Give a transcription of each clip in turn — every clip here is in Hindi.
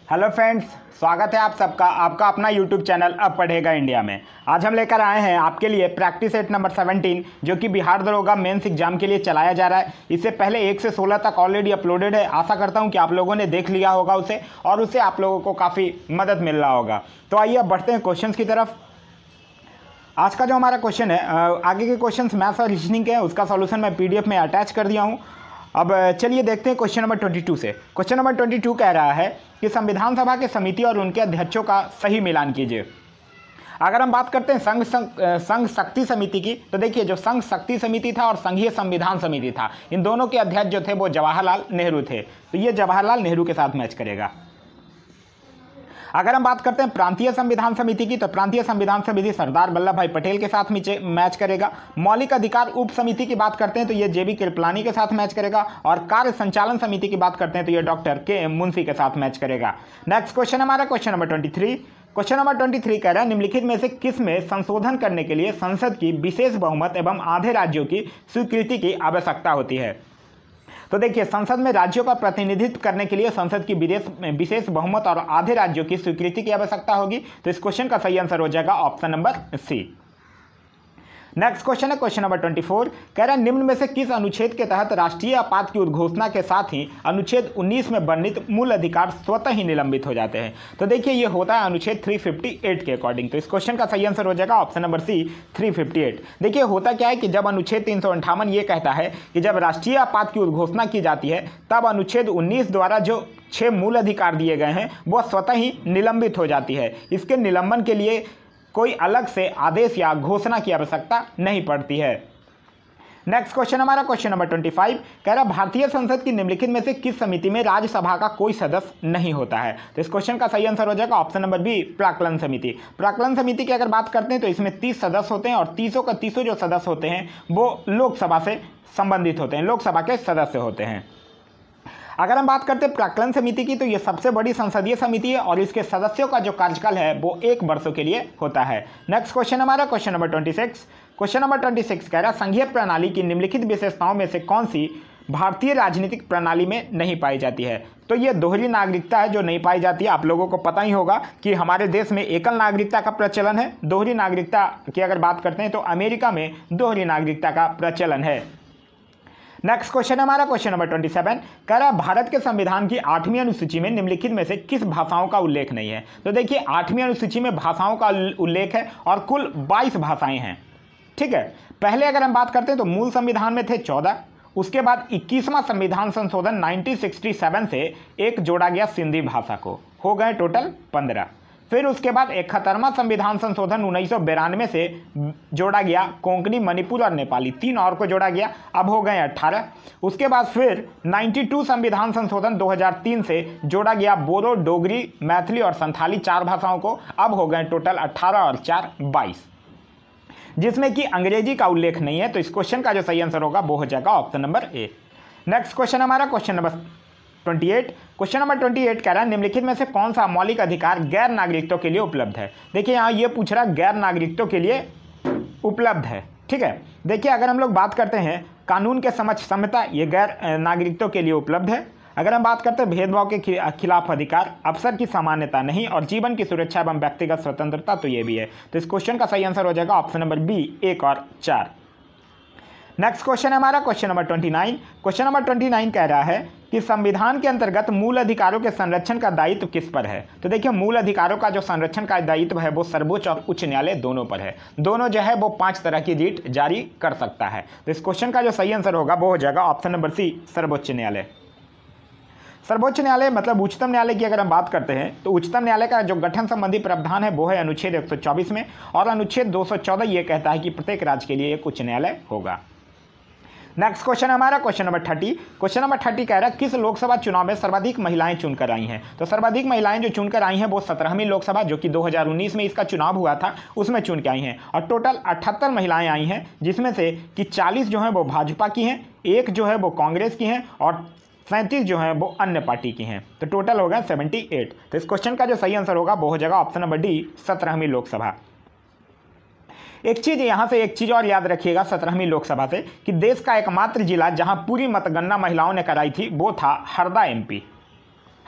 हेलो फ्रेंड्स, स्वागत है आप सबका आपका अपना यूट्यूब चैनल अब पढ़ेगा इंडिया में। आज हम लेकर आए हैं आपके लिए प्रैक्टिस सेट नंबर 17 जो कि बिहार दरोगा मेंस एग्जाम के लिए चलाया जा रहा है। इससे पहले 1 से 16 तक ऑलरेडी अपलोडेड है। आशा करता हूं कि आप लोगों ने देख लिया होगा उसे और उससे आप लोगों को काफ़ी मदद मिल रहा होगा। तो आइए अब बढ़ते हैं क्वेश्चन की तरफ। आज का जो हमारा क्वेश्चन है, आगे के क्वेश्चन मैथ्स और रीजनिंग के हैं, उसका सॉल्यूशन मैं PDF में अटैच कर दिया हूँ। अब चलिए देखते हैं क्वेश्चन नंबर 22 से। क्वेश्चन नंबर 22 कह रहा है कि संविधान सभा के समिति और उनके अध्यक्षों का सही मिलान कीजिए। अगर हम बात करते हैं संघ शक्ति समिति की, तो देखिए जो संघ शक्ति समिति था और संघीय संविधान समिति था, इन दोनों के अध्यक्ष जो थे वो जवाहरलाल नेहरू थे, तो ये जवाहरलाल नेहरू के साथ मैच करेगा। अगर हम बात करते हैं प्रांतीय संविधान समिति की, तो प्रांतीय संविधान समिति सरदार वल्लभ भाई पटेल के साथ मैच करेगा। मौलिक अधिकार उप समिति की बात करते हैं तो ये JB कृपलानी के साथ मैच करेगा। और कार्य संचालन समिति की बात करते हैं तो ये डॉक्टर KM मुंशी के साथ मैच करेगा। नेक्स्ट क्वेश्चन हमारा क्वेश्चन नंबर 23। क्वेश्चन नंबर 23 कह रहा है निम्नलिखित में से किस में संशोधन करने के लिए संसद की विशेष बहुमत एवं आधे राज्यों की स्वीकृति की आवश्यकता होती है। तो देखिए संसद में राज्यों का प्रतिनिधित्व करने के लिए संसद की विशेष बहुमत और आधे राज्यों की स्वीकृति की आवश्यकता होगी। तो इस क्वेश्चन का सही आंसर हो जाएगा option number C। Next question है क्वेश्चन नंबर 24। कह रहा है निम्न में से किस अनुच्छेद के तहत राष्ट्रीय आपात की उद्घोषणा के साथ ही अनुच्छेद 19 में वर्णित मूल अधिकार स्वतः ही निलंबित हो जाते हैं। तो देखिए ये होता है अनुच्छेद 358 के अकॉर्डिंग। तो इस क्वेश्चन का सही आंसर हो जाएगा ऑप्शन नंबर C 358। देखिए होता क्या है कि जब अनुच्छेद 358 ये कहता है कि जब राष्ट्रीय आपात की उद्घोषणा की जाती है तब अनुच्छेद 19 द्वारा जो 6 मूल अधिकार दिए गए हैं वो स्वतः ही निलंबित हो जाती है। इसके निलंबन के लिए कोई अलग से आदेश या घोषणा की आवश्यकता नहीं पड़ती है। नेक्स्ट क्वेश्चन हमारा क्वेश्चन नंबर 25 कह रहा भारतीय संसद की निम्नलिखित में से किस समिति में राज्यसभा का कोई सदस्य नहीं होता है। तो इस क्वेश्चन का सही आंसर हो जाएगा ऑप्शन नंबर B प्राक्कलन समिति। प्राक्कलन समिति की अगर बात करते हैं तो इसमें 30 सदस्य होते हैं और 30 जो सदस्य होते हैं वो लोकसभा से संबंधित होते हैं, लोकसभा के सदस्य होते हैं। अगर हम बात करते हैं प्राक्कलन समिति की, तो ये सबसे बड़ी संसदीय समिति है और इसके सदस्यों का जो कार्यकाल है वो 1 वर्षों के लिए होता है। नेक्स्ट क्वेश्चन हमारा क्वेश्चन नंबर 26। क्वेश्चन नंबर 26 कह रहा है संघीय प्रणाली की निम्नलिखित विशेषताओं में से कौन सी भारतीय राजनीतिक प्रणाली में नहीं पाई जाती है। तो ये दोहरी नागरिकता है जो नहीं पाई जाती है। आप लोगों को पता ही होगा कि हमारे देश में एकल नागरिकता का प्रचलन है। दोहरी नागरिकता की अगर बात करते हैं तो अमेरिका में दोहरी नागरिकता का प्रचलन है। नेक्स्ट क्वेश्चन हमारा क्वेश्चन नंबर 27 कह रहा है भारत के संविधान की 8वीं अनुसूची में निम्नलिखित में से किस भाषाओं का उल्लेख नहीं है। तो देखिए 8वीं अनुसूची में भाषाओं का उल्लेख है और कुल 22 भाषाएं हैं। ठीक है, पहले अगर हम बात करते हैं तो मूल संविधान में थे 14, उसके बाद 21वां संविधान संशोधन 1967 से एक जोड़ा गया सिंधी भाषा को, हो गए टोटल 15। फिर उसके बाद 71वां संविधान संशोधन 1992 से जोड़ा गया कोंकणी, मणिपुर और नेपाली, 3 और को जोड़ा गया, अब हो गए 18। उसके बाद फिर 92 संविधान संशोधन 2003 से जोड़ा गया बोडो, डोगरी, मैथिली और संथाली 4 भाषाओं को, अब हो गए टोटल 18 और 4 22, जिसमें कि अंग्रेजी का उल्लेख नहीं है। तो इस क्वेश्चन का जो सही आंसर होगा वो हो जाएगा option number A। Next question हमारा क्वेश्चन नंबर 28। क्वेश्चन नंबर 28 कह रहा है निम्नलिखित में से कौन सा मौलिक अधिकार गैर नागरिकों के लिए उपलब्ध है। देखिए यहाँ ये पूछ रहा है गैर नागरिकों के लिए उपलब्ध है। ठीक है, देखिए अगर हम लोग बात करते हैं कानून के समक्ष समता, ये गैर नागरिकों के लिए उपलब्ध है। अगर हम बात करते हैं भेदभाव के खिलाफ अधिकार, अवसर की समानता नहीं और जीवन की सुरक्षा एवं व्यक्तिगत स्वतंत्रता, तो ये भी है। तो इस क्वेश्चन का सही आंसर हो जाएगा ऑप्शन नंबर B 1 और 4। नेक्स्ट क्वेश्चन है हमारा क्वेश्चन नंबर 29। क्वेश्चन नंबर 29 कह रहा है कि संविधान के अंतर्गत मूल अधिकारों के संरक्षण का दायित्व किस पर है। तो देखिए मूल अधिकारों का जो संरक्षण का दायित्व है वो सर्वोच्च और उच्च न्यायालय दोनों पर है। दोनों जो है वो 5 तरह की रीट जारी कर सकता है। तो इस क्वेश्चन का जो सही आंसर होगा वो हो जाएगा ऑप्शन नंबर C सर्वोच्च न्यायालय। सर्वोच्च न्यायालय मतलब उच्चतम न्यायालय की अगर हम बात करते हैं तो उच्चतम न्यायालय का जो गठन संबंधी प्रावधान है वो है अनुच्छेद 124 में, और अनुच्छेद 214 ये कहता है कि प्रत्येक राज्य के लिए एक उच्च न्यायालय होगा। नेक्स्ट क्वेश्चन हमारा क्वेश्चन नंबर 30। क्वेश्चन नंबर 30 कह रहा है किस लोकसभा चुनाव में सर्वाधिक महिलाएं चुनकर आई हैं। तो सर्वाधिक महिलाएं जो चुनकर आई हैं वो 17वीं लोकसभा, जो कि 2019 में इसका चुनाव हुआ था, उसमें चुन के आई हैं। और टोटल 78 महिलाएं आई हैं, जिसमें से कि 40 जो हैं वो भाजपा की हैं, 1 जो है वो कांग्रेस की हैं और 37 जो हैं वो अन्य पार्टी की हैं। तो टोटल हो गए 78। तो इस क्वेश्चन का जो सही आंसर होगा वो हो जाएगा ऑप्शन नंबर D 17वीं लोकसभा। एक चीज और याद रखिएगा 17वीं लोकसभा से कि देश का एकमात्र जिला जहां पूरी मतगणना महिलाओं ने कराई थी वो था हरदा MP।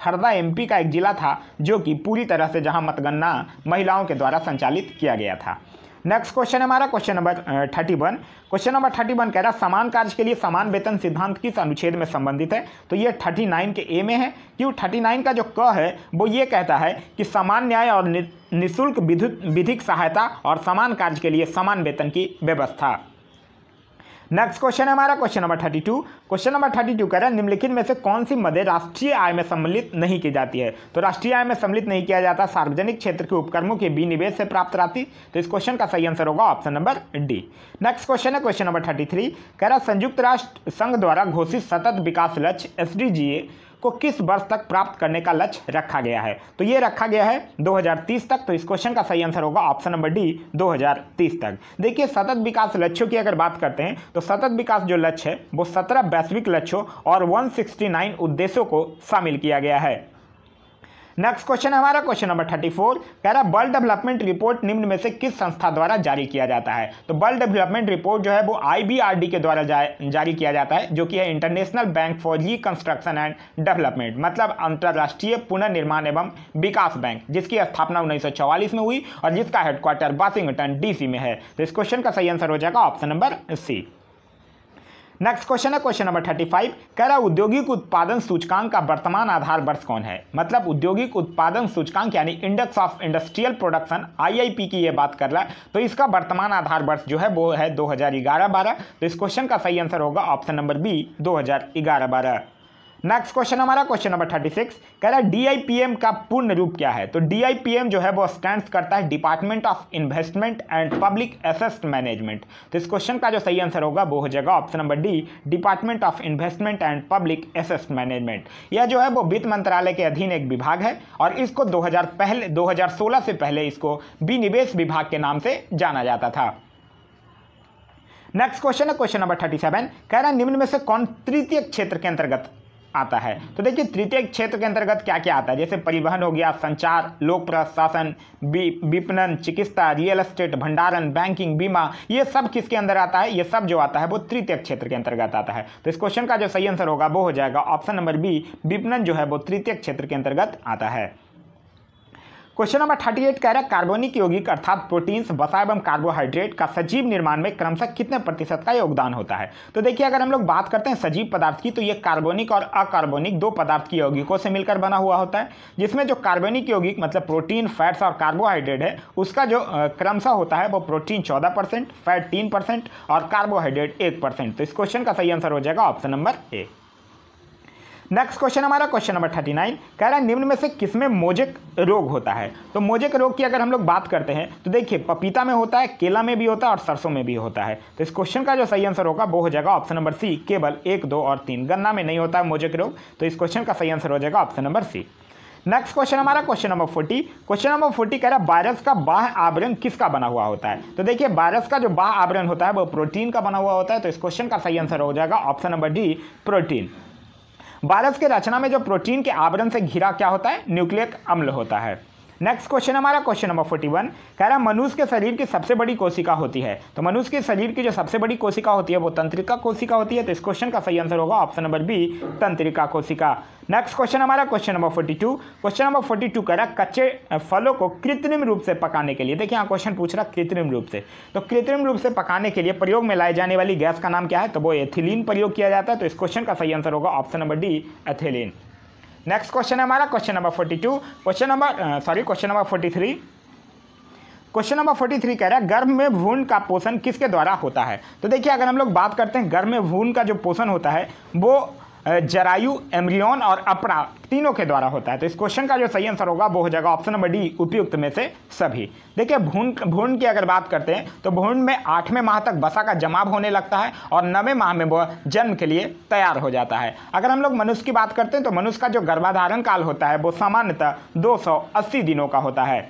हरदा एमपी का एक जिला था जो कि पूरी तरह से जहां मतगणना महिलाओं के द्वारा संचालित किया गया था। नेक्स्ट क्वेश्चन है हमारा क्वेश्चन नंबर 31। क्वेश्चन नंबर 31 कह रहा है समान कार्य के लिए समान वेतन सिद्धांत किस अनुच्छेद में संबंधित है? तो ये 39 के ए में है। क्यों 39 का जो क है वो ये कहता है कि समान न्याय और निःशुल्क विधिक सहायता और समान कार्य के लिए समान वेतन की व्यवस्था। नेक्स्ट क्वेश्चन है हमारा क्वेश्चन नंबर 32। क्वेश्चन नंबर 32 कह रहा है निम्नलिखित में से कौन सी मदें राष्ट्रीय आय में सम्मिलित नहीं की जाती है? तो राष्ट्रीय आय में सम्मिलित नहीं किया जाता सार्वजनिक क्षेत्र के उपक्रमों के विनिवेश से प्राप्त राशि। तो इस क्वेश्चन का सही आंसर होगा option number D. Next question है क्वेश्चन नंबर 33 कह रहा है संयुक्त राष्ट्र संघ द्वारा घोषित सतत विकास लक्ष्य SDGs को किस वर्ष तक प्राप्त करने का लक्ष्य रखा गया है? तो ये रखा गया है 2030 तक। तो इस क्वेश्चन का सही आंसर होगा ऑप्शन नंबर डी 2030 तक। देखिए सतत विकास लक्ष्यों की अगर बात करते हैं तो सतत विकास जो लक्ष्य है वो 17 वैश्विक लक्ष्यों और 169 उद्देश्यों को शामिल किया गया है। नेक्स्ट क्वेश्चन है हमारा क्वेश्चन नंबर 34 कह रहा है वर्ल्ड डेवलपमेंट रिपोर्ट निम्न में से किस संस्था द्वारा जारी किया जाता है? तो वर्ल्ड डेवलपमेंट रिपोर्ट जो है वो IBRD के द्वारा जारी किया जाता है जो कि है international bank for reconstruction and development, मतलब अंतर्राष्ट्रीय पुनर्निर्माण एवं विकास बैंक, जिसकी स्थापना 1944 में हुई और जिसका हेडक्वार्टर वाशिंगटन DC में है। तो इस क्वेश्चन का सही आंसर हो जाएगा option number C. Next question है क्वेश्चन नंबर 35 कह रहा है औद्योगिक उत्पादन सूचकांक का वर्तमान आधार वर्ष कौन है? मतलब औद्योगिक उत्पादन सूचकांक यानी index of industrial production IIP की ये बात कर रहा है। तो इसका वर्तमान आधार वर्ष जो है वो है 2011-12। तो इस क्वेश्चन का सही आंसर होगा option number B 2011-12। Next question हमारा क्वेश्चन नंबर 36 कह रहा है DIPM का पूर्ण रूप क्या है? तो DIPM जो है वो स्टैंड करता है department of investment and public asset management. तो इस क्वेश्चन का जो सही आंसर होगा वो हो जाएगा option number D department of investment and public asset management. यह जो है वो वित्त मंत्रालय के अधीन एक विभाग है और इसको 2016 से पहले इसको विनिवेश विभाग के नाम से जाना जाता था। नेक्स्ट क्वेश्चन है क्वेश्चन नंबर 37 कह रहा है निम्न में से कौन तृतीय क्षेत्र के अंतर्गत आता है? तो देखिए तृतीय क्षेत्र के अंतर्गत क्या क्या आता है, जैसे परिवहन हो गया, संचार, लोक प्रशासन, विपणन, चिकित्सा, रियल एस्टेट, भंडारण, बैंकिंग, बीमा, ये सब किसके अंदर आता है? ये सब जो आता है वो तृतीय क्षेत्र के अंतर्गत आता है। तो इस क्वेश्चन का जो सही आंसर होगा वो हो जाएगा ऑप्शन नंबर बी विपणन जो है वो तृतीय क्षेत्र के अंतर्गत आता है। क्वेश्चन नंबर 38 कह रहा है कार्बनिक यौगिक अर्थात प्रोटीन्स, वसा एवं कार्बोहाइड्रेट का सजीव निर्माण में क्रमशः कितने प्रतिशत का योगदान होता है? तो देखिए अगर हम लोग बात करते हैं सजीव पदार्थ की तो ये कार्बनिक और अकार्बनिक दो पदार्थ की यौगिकों से मिलकर बना हुआ होता है, जिसमें जो कार्बनिक यौगिक मतलब प्रोटीन, फैट्स और कार्बोहाइड्रेट है उसका जो क्रमशः होता है वो प्रोटीन 14%, फैट 3% और कार्बोहाइड्रेट 1%। तो इस क्वेश्चन का सही आंसर हो जाएगा option number A. Next question हमारा क्वेश्चन नंबर 39 कह रहा है निम्न में से किसमें मोजेक रोग होता है? तो मोजेक रोग की अगर हम लोग बात करते हैं तो देखिए पपीता में होता है, केला में भी होता है और सरसों में भी होता है। तो इस क्वेश्चन का जो सही आंसर होगा वो हो जाएगा ऑप्शन नंबर सी केवल 1, 2 और 3। गन्ना में नहीं होता है मोजेक रोग। तो इस क्वेश्चन का सही आंसर हो जाएगा option number C. Next question हमारा क्वेश्चन नंबर 40। क्वेश्चन नंबर 40 कह रहा है वायरस का बाह्य आवरण किसका बना हुआ होता है? तो देखिए वायरस का जो बाह्य आवरण होता है वो प्रोटीन का बना हुआ होता है। तो इस क्वेश्चन का सही आंसर हो जाएगा option number D protein. Virus के रचना में जो प्रोटीन के आवरण से घिरा क्या होता है? न्यूक्लिक अम्ल होता है। नेक्स्ट क्वेश्चन हमारा क्वेश्चन नंबर 41 कह रहा है मनुष्य के शरीर की सबसे बड़ी कोशिका होती है। तो मनुष्य के शरीर की जो सबसे बड़ी कोशिका होती है वो तंत्रिका कोशिका होती है। तो इस क्वेश्चन का सही आंसर होगा ऑप्शन नंबर बी तंत्रिका कोशिका। नेक्स्ट क्वेश्चन हमारा क्वेश्चन नंबर 42। क्वेश्चन नंबर 42 कह रहा है कच्चे फलों को कृत्रिम रूप से पकाने के लिए, देखिए यहाँ क्वेश्चन पूछ रहा कृत्रिम रूप से, तो कृत्रिम रूप से पकाने के लिए प्रयोग में लाई जाने वाली गैस का नाम क्या है? तो वो एथिलीन प्रयोग किया जाता है। तो इस क्वेश्चन का सही आंसर होगा option number D ethylene. Next question है हमारा question number 42। Question number 43। Question number 43 कह रहा है गर्भ में भ्रूण का पोषण किसके द्वारा होता है? तो देखिए अगर हम लोग बात करते हैं गर्भ में भ्रूण का जो पोषण होता है वो जरायु, एम्ब्रियन और अपरा तीनों के द्वारा होता है। तो इस क्वेश्चन का जो सही आंसर होगा वो हो जाएगा ऑप्शन नंबर डी उपयुक्त में से सभी। देखिए भ्रूण की अगर बात करते हैं तो भ्रूण में 8वें माह तक वसा का जमाव होने लगता है और 9वें माह में वह जन्म के लिए तैयार हो जाता है। अगर हम लोग मनुष्य की बात करते हैं तो मनुष्य का जो गर्भाधारण काल होता है वो सामान्यतः 280 दिनों का होता है।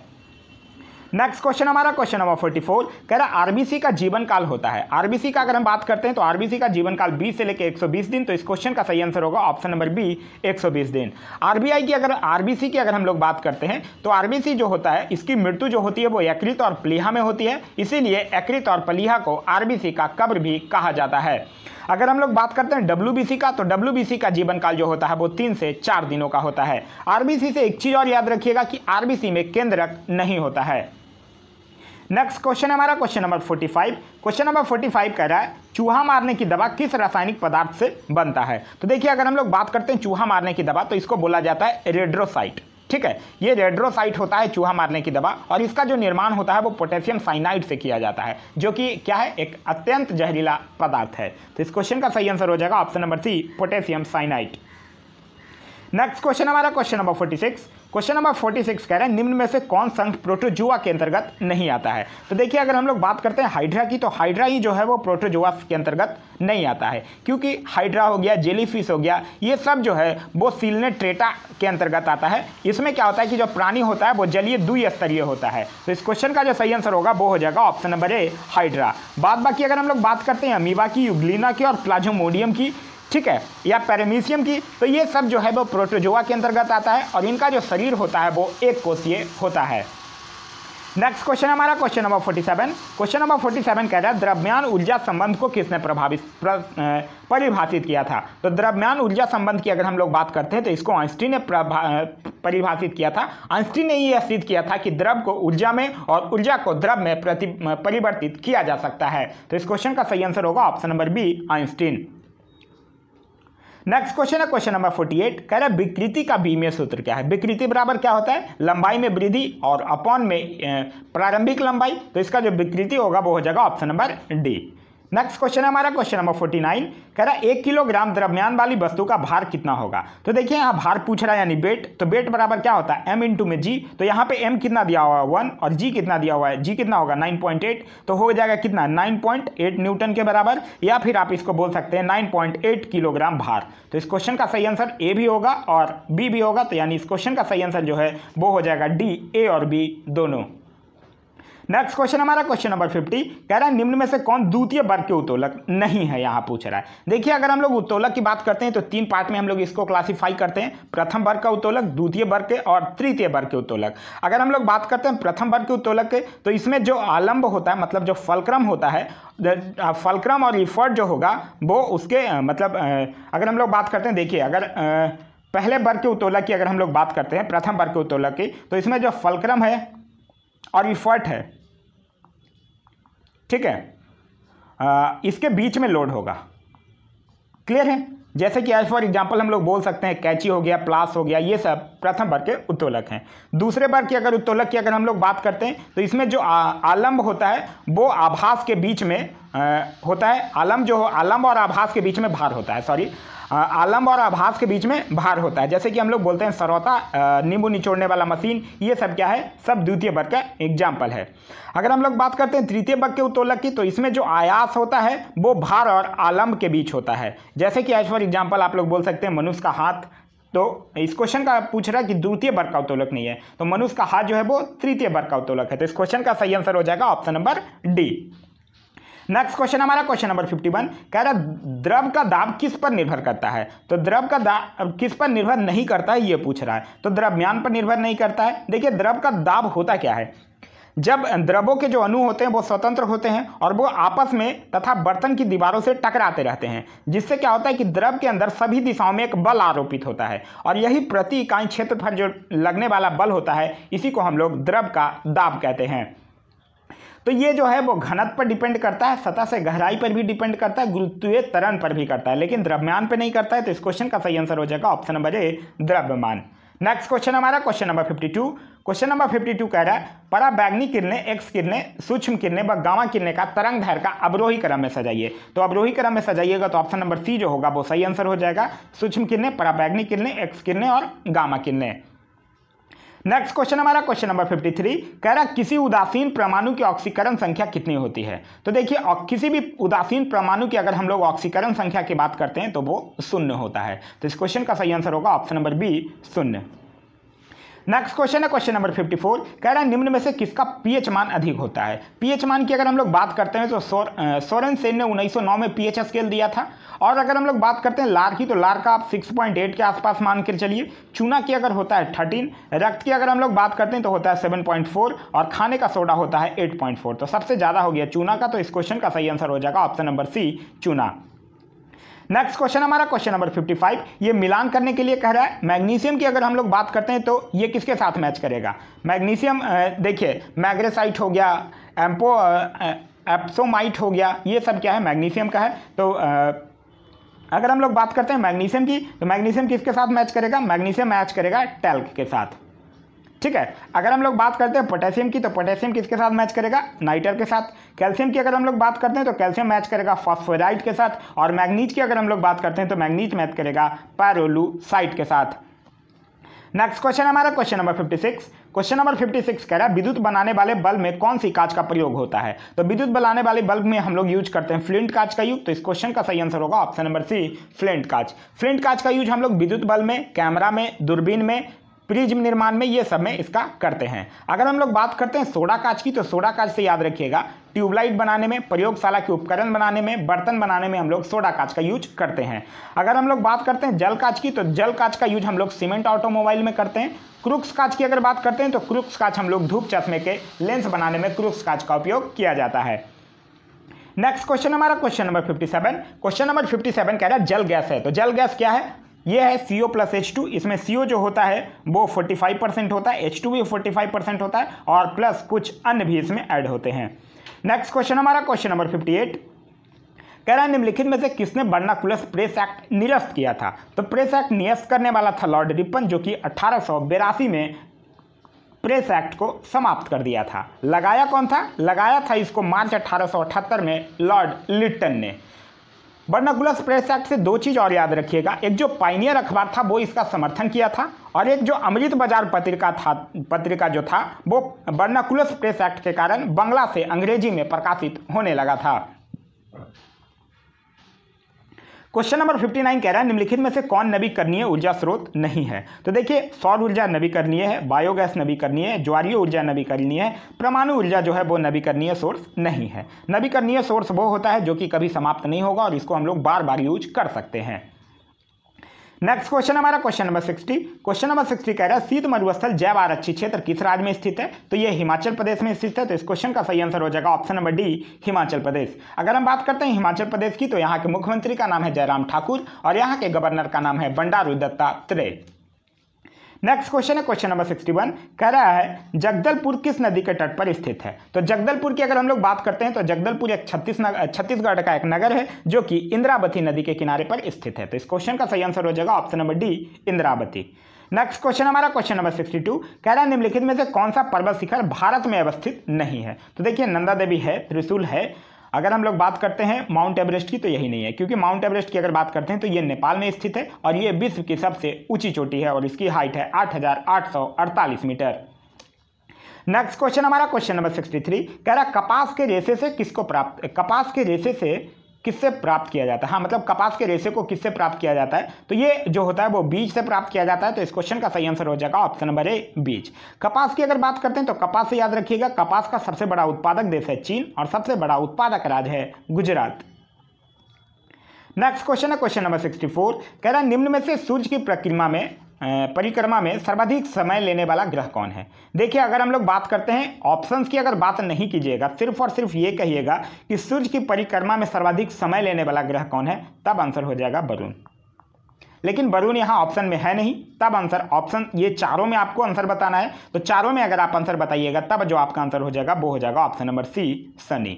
नेक्स्ट क्वेश्चन हमारा क्वेश्चन नंबर 44 कह रहा है आरबीसी का जीवन काल होता है। आरबीसी का अगर हम बात करते हैं तो आरबीसी का जीवन काल 20 से लेकर 120 दिन। तो इस क्वेश्चन का सही आंसर होगा ऑप्शन नंबर बी 120 दिन। आरबीसी की अगर हम लोग बात करते हैं तो आरबीसी जो होता है इसकी मृत्यु जो होती है वो यकृत और प्लीहा में होती है, इसीलिए यकृत और प्लीहा को आरबीसी का कब्र भी कहा जाता है। अगर हम लोग बात करते हैं डब्ल्यूबीसी का तो डब्ल्यूबीसी का जीवन काल जो होता है वो 3 से 4 दिनों का होता है। आरबीसी से एक चीज और याद रखिएगा कि आरबीसी में केंद्रक नहीं होता है। नेक्स्ट क्वेश्चन हमारा क्वेश्चन नंबर 45। क्वेश्चन नंबर 45 कह रहा है चूहा मारने की दवा किस रासायनिक पदार्थ से बनता है। तो देखिए अगर हम लोग बात करते हैं चूहा मारने की दवा तो इसको बोला जाता है रेड्रोसाइट। ठीक है, ये रेड्रोसाइट होता है चूहा मारने की दवा और इसका जो निर्माण होता है वो पोटेशियम साइनाइड से किया जाता है, जो कि क्या है, एक अत्यंत जहरीला पदार्थ है। तो इस क्वेश्चन का सही आंसर हो जाएगा option number C potassium cyanide. Next question हमारा क्वेश्चन नंबर 46। क्वेश्चन नंबर 46 कह रहे हैं निम्न में से कौन संघ प्रोटोजुआ के अंतर्गत नहीं आता है। तो देखिए अगर हम लोग बात करते हैं हाइड्रा की तो हाइड्रा ही जो है वो प्रोटोजुआ के अंतर्गत नहीं आता है, क्योंकि हाइड्रा हो गया, जेलीफिश हो गया, ये सब जो है वो सीलनेट्रेटा के अंतर्गत आता है। इसमें क्या होता है कि जो प्राणी होता है वो जलीय द्विस्तरीय होता है। तो इस क्वेश्चन का जो सही आंसर होगा वो हो जाएगा ऑप्शन नंबर ए हाइड्रा। बाद बाकी अगर हम लोग बात करते हैं अमीबा की, यूग्लिना की और प्लाज्मोडियम की, ठीक है, या पैरामीशियम की, तो ये सब जो है वो प्रोटोजुआ के अंतर्गत आता है और इनका जो शरीर होता है वो एक कोषीय होता है। नेक्स्ट क्वेश्चन हमारा क्वेश्चन नंबर 47। क्वेश्चन नंबर 47 कह रहा है द्रव्यमान ऊर्जा संबंध को किसने परिभाषित किया था। तो द्रव्यमान ऊर्जा संबंध की अगर हम लोग बात करते हैं तो इसको आइंस्टीन ने परिभाषित किया था। आइंस्टीन ने यह सिद्ध किया था कि द्रव को ऊर्जा में और ऊर्जा को द्रव में परिवर्तित किया जा सकता है। तो इस क्वेश्चन का सही आंसर होगा option number B Einstein. Next question है क्वेश्चन नंबर 48 कह रहा है विकृति का बीमीय सूत्र क्या है। विकृति बराबर क्या होता है, लंबाई में वृद्धि और अपॉन में प्रारंभिक लंबाई। तो इसका जो विकृति होगा वो हो जाएगा option number D. Next question है हमारा क्वेश्चन नंबर 49 कह रहा है 1 किलोग्राम द्रव्यमान वाली वस्तु का भार कितना होगा। तो देखिए यहाँ भार पूछ रहा है यानी वेट, तो वेट बराबर क्या होता है m इंटू में जी। तो यहाँ पे m कितना दिया हुआ है 1 और g कितना दिया हुआ है, g कितना होगा 9.8, तो हो जाएगा कितना 9.8 न्यूटन के बराबर, या फिर आप इसको बोल सकते हैं 9.8 किलोग्राम भार। तो इस क्वेश्चन का सही आंसर ए भी होगा और बी भी होगा, तो यानी इस क्वेश्चन का सही आंसर जो है वो हो जाएगा डी, ए और बी दोनों। नेक्स्ट क्वेश्चन हमारा क्वेश्चन नंबर 50 कह रहा है निम्न में से कौन द्वितीय वर्ग के उत्तोलक नहीं है, यहां पूछ रहा है। देखिए अगर हम लोग उत्तोलक की बात करते हैं तो 3 पार्ट में हम लोग इसको क्लासिफाई करते हैं, प्रथम वर्ग का उत्तोलक, द्वितीय वर्ग के और तृतीय वर्ग के उत्तोलक। अगर हम लोग बात करते हैं प्रथम वर्ग के उत्तोलक के तो इसमें जो आलंब होता है, मतलब जो फलक्रम होता है, फलक्रम और इफर्ट जो होगा वो उसके मतलब अगर हम लोग बात करते हैं, देखिए अगर पहले वर्ग के उत्तोलक की अगर हम लोग बात करते हैं, प्रथम वर्ग के उत्तोलक की, तो इसमें जो फलक्रम है और इफर्ट है, ठीक है, इसके बीच में लोड होगा। क्लियर है, जैसे कि एज फॉर एग्जांपल हम लोग बोल सकते हैं कैंची हो गया, प्लास हो गया, ये सब प्रथम वर्ग के उत्तोलक हैं। दूसरे वर्ग की अगर उत्तोलक की अगर हम लोग बात करते हैं तो इसमें जो आलंब होता है वो आभास के बीच में होता है। आलंब और आभास के बीच में भार होता है, सॉरी, आलंब और आभास के बीच में भार होता है। जैसे कि हम लोग बोलते हैं सरौता, नींबू निचोड़ने वाला मशीन, ये सब क्या है, सब द्वितीय वर्ग का एग्जाम्पल है। अगर हम लोग बात करते हैं तृतीय वर्ग के उत्तोलक की तो इसमें जो आयास होता है वो भार और आलंब के बीच होता है। जैसे कि एज फॉर एग्जाम्पल आप लोग बोल सकते हैं मनुष्य का हाथ, तो इस क्वेश्चन का पूछ रहा है कि द्वितीय वर्ग का उत्तोलक नहीं है, तो मनुष्य का हाथ जो है वो तृतीय वर्ग का उत्तोलक है। तो इस क्वेश्चन का सही आंसर हो जाएगा option number D. Next question हमारा क्वेश्चन नंबर 51 कह रहा है द्रव का दाब किस पर निर्भर करता है। तो द्रव का दाब किस पर निर्भर नहीं करता है ये पूछ रहा है। तो द्रव्यमान पर निर्भर नहीं करता है। देखिए द्रव का दाब होता क्या है, जब द्रवों के जो अणु होते हैं वो स्वतंत्र होते हैं और वो आपस में तथा बर्तन की दीवारों से टकराते रहते हैं, जिससे क्या होता है कि द्रव के अंदर सभी दिशाओं में एक बल आरोपित होता है और यही प्रति इकाई क्षेत्र पर जो लगने वाला बल होता है इसी को हम लोग द्रव का दाब कहते हैं। तो ये जो है वो घनत्व पर डिपेंड करता है, सतह से गहराई पर भी डिपेंड करता है, गुरुत्वीय त्वरण पर भी करता है, लेकिन द्रव्यमान पर नहीं करता है। तो इस क्वेश्चन का सही आंसर हो जाएगा ऑप्शन नंबर ए द्रव्यमान। नेक्स्ट क्वेश्चन हमारा क्वेश्चन नंबर 52। क्वेश्चन नंबर 52 कह रहा है पराबैंगनी किरणें, एक्स किरणें, सूक्ष्म किरणें व गामा किरणें का तरंग दैर्घ्य का अवरोही क्रम में सजाइए। तो अवरोही क्रम में सजाइएगा तो ऑप्शन नंबर सी जो होगा वो सही आंसर हो जाएगा, सूक्ष्म किरणें, पराबैंगनी किरणें, एक्स किरणें और गामा किरणें। नेक्स्ट क्वेश्चन हमारा क्वेश्चन नंबर 53 कह रहा है किसी उदासीन परमाणु की ऑक्सीकरण संख्या कितनी होती है। तो देखिए किसी भी उदासीन परमाणु की अगर हम लोग ऑक्सीकरण संख्या की बात करते हैं तो वो 0 होता है। तो इस क्वेश्चन का सही आंसर होगा option number B 0। Next question है क्वेश्चन नंबर 54, कह रहा है निम्न में से किसका पीएच मान अधिक होता है। पीएच मान की अगर हम लोग बात करते हैं तो सोरेन सेन ने 1909 में पीएच स्केल दिया था। और अगर हम लोग बात करते हैं लार की, तो लार का आप 6.8 के आसपास मान कर चलिए। चूना की अगर होता है 13, रक्त की अगर हम लोग बात करते हैं तो होता है 7.4 और खाने का सोडा होता है 8.4। तो सबसे ज़्यादा हो गया चूना का, तो इस क्वेश्चन का सही आंसर हो जाएगा ऑप्शन नंबर सी, चूना। नेक्स्ट क्वेश्चन हमारा क्वेश्चन नंबर 55, ये मिलान करने के लिए कह रहा है मैग्नीशियम की अगर हम लोग बात करते हैं तो ये किसके साथ मैच करेगा। मैग्नीशियम देखिए मैग्नेसाइट हो गया, एप्सोमाइट हो गया, ये सब क्या है मैग्नीशियम का है। तो अगर हम लोग बात करते हैं मैग्नीशियम की, तो मैग्नीशियम किसके साथ मैच करेगा, मैग्नीशियम मैच करेगा टैल्क के साथ, ठीक है। अगर हम लोग बात करते हैं पोटेशियम की, तो पोटेशियम किसके साथ मैच करेगा, नाइटर के साथ। कैल्शियम की अगर हम लोग बात करते हैं तो कैल्शियम मैच करेगा फॉस्फोराइड के साथ। और मैग्नीज की अगर हम लोग बात करते हैं तो मैग्नीज मैच करेगा पैरोलूसाइट के साथ। नेक्स्ट क्वेश्चन हमारा क्वेश्चन नंबर 56। क्वेश्चन नंबर 56 कह रहा है विद्युत बनाने वाले बल्ब में कौन सी कांच का प्रयोग होता है। तो विद्युत बनाने वाले बल्ब में हम लोग यूज करते हैं फ्लिंट कांच का यूज। तो इस क्वेश्चन का सही आंसर होगा ऑप्शन नंबर सी, फ्लिंट कांच। फ्लिंट कांच का यूज हम लोग विद्युत बल्ब में, कैमरा में, दूरबीन में, प्रिज्म निर्माण में, ये सब में इसका करते हैं। अगर हम लोग बात करते हैं सोडा कांच की, तो सोडा कांच से याद रखिएगा ट्यूबलाइट बनाने में, प्रयोगशाला के उपकरण बनाने में, बर्तन बनाने में हम लोग सोडा कांच का यूज करते हैं। अगर हम लोग बात करते हैं जल कांच की, तो जल कांच का यूज हम लोग सीमेंट ऑटोमोबाइल में करते हैं। क्रूक्स कांच की अगर बात करते हैं तो क्रूक्स कांच हम लोग धूप चश्मे के लेंस बनाने में क्रूक्स कांच का उपयोग किया जाता है। नेक्स्ट क्वेश्चन हमारा क्वेश्चन नंबर 57। क्वेश्चन नंबर 57 कह रहा है जल गैस है। तो जल गैस क्या है, ये है CO + H2। इसमें CO जो होता है वो 45% होता है, H2 भी 45% होता है और प्लस कुछ अन्य भी इसमें ऐड होते हैं। नेक्स्ट क्वेश्चन हमारा क्वेश्चन नंबर 58 कह रहा है निम्नलिखित में से किसने बर्नाकुलस प्रेस एक्ट निरस्त किया था। तो प्रेस एक्ट निरस्त करने वाला था लॉर्ड रिपन, जो कि 1882 में प्रेस एक्ट को समाप्त कर दिया था। लगाया कौन था, लगाया था इसको मार्च 1878 में लॉर्ड लिटन ने। बर्नाकुलस प्रेस एक्ट से दो चीज और याद रखिएगा, एक जो पाइनियर अखबार था वो इसका समर्थन किया था और एक जो अमृत बाजार पत्रिका जो था वो बर्नाकुलस प्रेस एक्ट के कारण बंगला से अंग्रेजी में प्रकाशित होने लगा था। क्वेश्चन नंबर 59 कह रहा है निम्नलिखित में से कौन नवीकरणीय ऊर्जा स्रोत नहीं है। तो देखिए सौर ऊर्जा नवीकरणीय है, बायोगैस नवीकरणीय है, ज्वारीय ऊर्जा नवीकरणीय है, परमाणु ऊर्जा जो है वो नवीकरणीय सोर्स नहीं है। नवीकरणीय सोर्स वो होता है जो कि कभी समाप्त नहीं होगा और इसको हम लोग बार बार यूज कर सकते हैं। नेक्स्ट क्वेश्चन हमारा क्वेश्चन नंबर 60। क्वेश्चन नंबर 60 कह रहा है शीत मरुस्थल जैव आरक्षित क्षेत्र किस राज्य में स्थित है। तो ये हिमाचल प्रदेश में स्थित है। तो इस क्वेश्चन का सही आंसर हो जाएगा option number D, Himachal Pradesh. अगर हम बात करते हैं हिमाचल प्रदेश की, तो यहाँ के मुख्यमंत्री का नाम है जयराम ठाकुर और यहाँ के गवर्नर का नाम है बंडारू दत्तात्रेय। नेक्स्ट क्वेश्चन है क्वेश्चन नंबर 61, कह रहा है जगदलपुर किस नदी के तट पर स्थित है। तो जगदलपुर की अगर हम लोग बात करते हैं तो जगदलपुर एक छत्तीसगढ़ का एक नगर है जो कि इंद्रावती नदी के किनारे पर स्थित है। तो इस क्वेश्चन का सही आंसर हो जाएगा option number D, Indravati. Next question हमारा क्वेश्चन नंबर 62 कह रहा है निम्नलिखित में से कौन सा पर्वत शिखर भारत में अवस्थित नहीं है। तो देखिए नंदा देवी है, त्रिशूल है। अगर हम लोग बात करते हैं माउंट एवरेस्ट की, तो यही नहीं है, क्योंकि माउंट एवरेस्ट की अगर बात करते हैं तो ये नेपाल में स्थित है और ये विश्व की सबसे ऊंची चोटी है और इसकी हाइट है 8,848 मीटर। नेक्स्ट क्वेश्चन हमारा क्वेश्चन नंबर 63 कह रहा है कपास के रेशे से किससे प्राप्त किया जाता है। हाँ, मतलब कपास के रेशे को किससे प्राप्त किया जाता है। तो ये जो होता है वो बीज से प्राप्त किया जाता है। तो इस क्वेश्चन का सही आंसर हो जाएगा ऑप्शन नंबर ए, बीज। कपास की अगर बात करते हैं तो कपास से याद रखिएगा कपास का सबसे बड़ा उत्पादक देश है चीन और सबसे बड़ा उत्पादक राज्य है गुजरात। नेक्स्ट क्वेश्चन है क्वेश्चन नंबर 64 कह रहा है निम्न में से सूर्य की परिक्रमा में सर्वाधिक समय लेने वाला ग्रह कौन है। देखिए अगर हम लोग बात करते हैं ऑप्शंस की अगर बात नहीं कीजिएगा, सिर्फ और सिर्फ ये कहिएगा कि सूर्य की परिक्रमा में सर्वाधिक समय लेने वाला ग्रह कौन है, तब आंसर हो जाएगा वरुण। लेकिन वरुण यहाँ ऑप्शन में है नहीं, तब आंसर ऑप्शन ये चारों में आपको आंसर बताना है। तो चारों में अगर आप आंसर बताइएगा तब जो आपका आंसर हो जाएगा वो हो जाएगा ऑप्शन नंबर सी, शनि।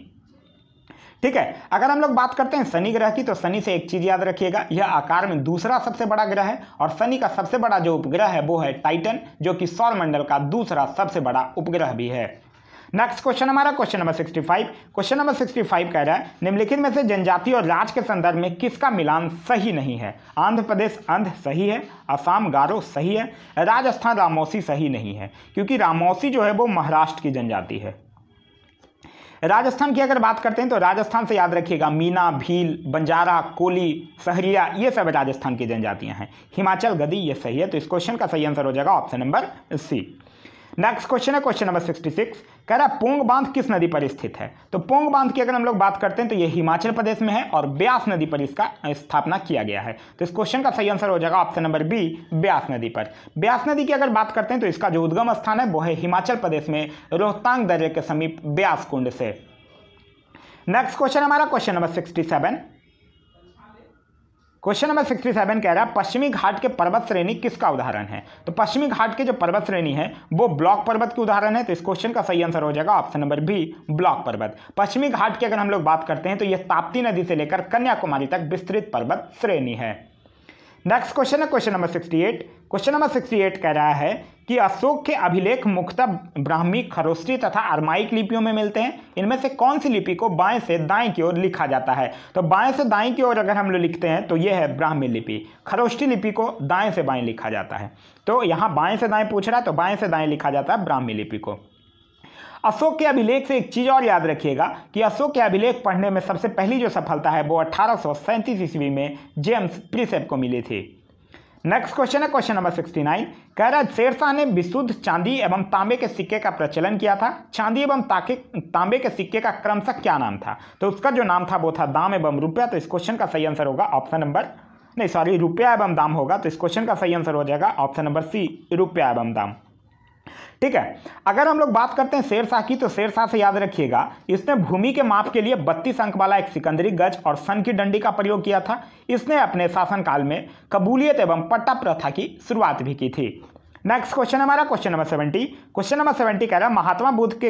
ठीक है, अगर हम लोग बात करते हैं शनि ग्रह की, तो शनि से एक चीज याद रखिएगा, यह आकार में दूसरा सबसे बड़ा ग्रह है और शनि का सबसे बड़ा जो उपग्रह है वो है टाइटन, जो कि सौर मंडल का दूसरा सबसे बड़ा उपग्रह भी है। नेक्स्ट क्वेश्चन हमारा क्वेश्चन नंबर 65। क्वेश्चन नंबर 65 कह रहा है निम्नलिखित में से जनजाति और राज के संदर्भ में किसका मिलान सही नहीं है। आंध्र प्रदेश अंध सही है, असम गारो सही है, राजस्थान रामौसी सही नहीं है, क्योंकि रामौसी जो है वो महाराष्ट्र की जनजाति है। राजस्थान की अगर बात करते हैं तो राजस्थान से याद रखिएगा मीना, भील, बंजारा, कोली, सहरिया, ये सब राजस्थान की जनजातियां हैं। हिमाचल, गद्दी, ये सही है। तो इस क्वेश्चन का सही आंसर हो जाएगा option number C. Next question है क्वेश्चन नंबर 66, कह रहा है पोंग बांध किस नदी पर स्थित है। तो पोंग बांध की अगर हम लोग बात करते हैं तो ये हिमाचल प्रदेश में है और ब्यास नदी पर इसका स्थापना किया गया है। तो इस क्वेश्चन का सही आंसर हो जाएगा ऑप्शन नंबर बी, ब्यास नदी पर। ब्यास नदी की अगर बात करते हैं तो इसका जो उद्गम स्थान है वो है हिमाचल प्रदेश में रोहतांग दर्रे के समीप ब्यास कुंड से। नेक्स्ट क्वेश्चन हमारा क्वेश्चन नंबर 67, क्वेश्चन नंबर 67 कह रहा है पश्चिमी घाट के पर्वत श्रेणी किसका उदाहरण है। तो पश्चिमी घाट के जो पर्वत श्रेणी है वो ब्लॉक पर्वत की उदाहरण है। तो इस क्वेश्चन का सही आंसर हो जाएगा ऑप्शन नंबर बी, ब्लॉक पर्वत। पश्चिमी घाट की अगर हम लोग बात करते हैं तो यह ताप्ती नदी से लेकर कन्याकुमारी तक विस्तृत पर्वत श्रेणी है। नेक्स्ट क्वेश्चन है क्वेश्चन नंबर 68, क्वेश्चन नंबर 68 कह रहा है कि अशोक के अभिलेख मुख्यतः ब्राह्मी, खरोष्टी तथा अरमाइक लिपियों में मिलते हैं। इनमें से कौन सी लिपि को बाएं से दाएं की ओर लिखा जाता है। तो बाएं से दाएं की ओर अगर हम लोग लिखते हैं तो यह है ब्राह्मी लिपि। खरोष्टी लिपि को दाएं से बाएं लिखा जाता है। तो यहाँ बाएं से दाएं पूछ रहा है तो बाएं से दाएं लिखा जाता है ब्राह्मी लिपि को। अशोक के अभिलेख से एक चीज और याद रखिएगा कि अशोक के अभिलेख पढ़ने में सबसे पहली जो सफलता है वो 1837 ईस्वी में जेम्स प्रिसेप को मिली थी। नेक्स्ट क्वेश्चन है क्वेश्चन नंबर 69, कह रहा है शेरशाह ने विशुद्ध चांदी एवं तांबे के सिक्के का प्रचलन किया था। चांदी एवं तांबे के सिक्के का क्रमशः क्या नाम था। तो उसका जो नाम था वो था दाम एवं रुपया। तो इस क्वेश्चन का सही आंसर होगा ऑप्शन नंबर रुपया एवं दाम होगा। तो इस क्वेश्चन का सही आंसर हो जाएगा ऑप्शन नंबर सी, रुपया एवं दाम। ठीक है, अगर हम लोग बात करते हैं शेरशाह की तो शेरशाह से याद रखिएगा इसने भूमि के माप के लिए 32 अंक वाला एक सिकंदरी गज और सन की डंडी का प्रयोग किया था। इसने अपने शासनकाल में कबूलियत एवं पट्टा प्रथा की शुरुआत भी की थी। नेक्स्ट क्वेश्चन हमारा क्वेश्चन नंबर 70, क्वेश्चन नंबर 70 कह रहा है महात्मा बुद्ध के